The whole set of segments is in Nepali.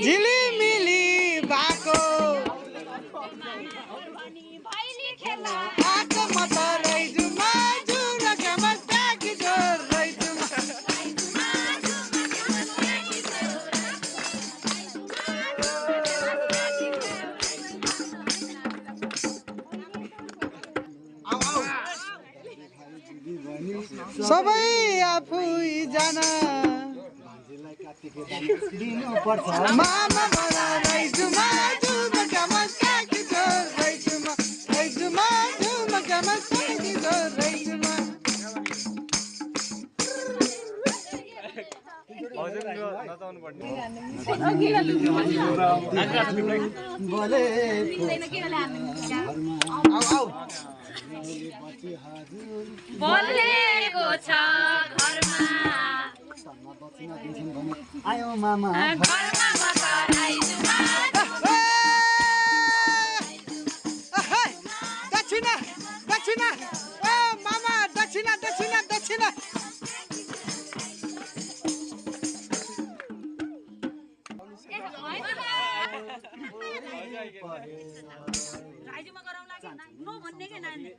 झिलिमिली भएको आको म त रैजु माजु र गमस ताकि जोर रैजु सबै आफू जान मामा बोला रैजु माजु र गमस ताकि जोर रैजु माजु र गमस ताकि जोर रैजु बोलेको छ घरमा आयो मामा घरमा दक्षिणा दक्षिणा ओ मामा दक्षिणा दक्षिणा दक्षिणा राइजमा गराउँ लागि नो भन्ने के नानी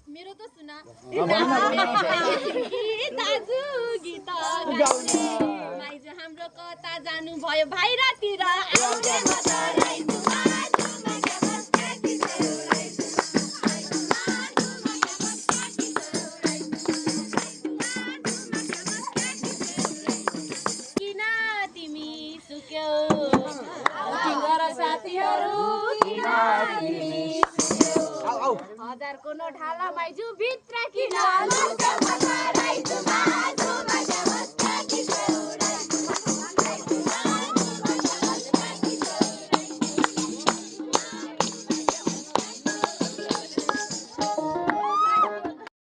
मेरो त सुना दाजु गीत गाउने माइज हाम्रो कता जानु भयो बाहिरतिर आउने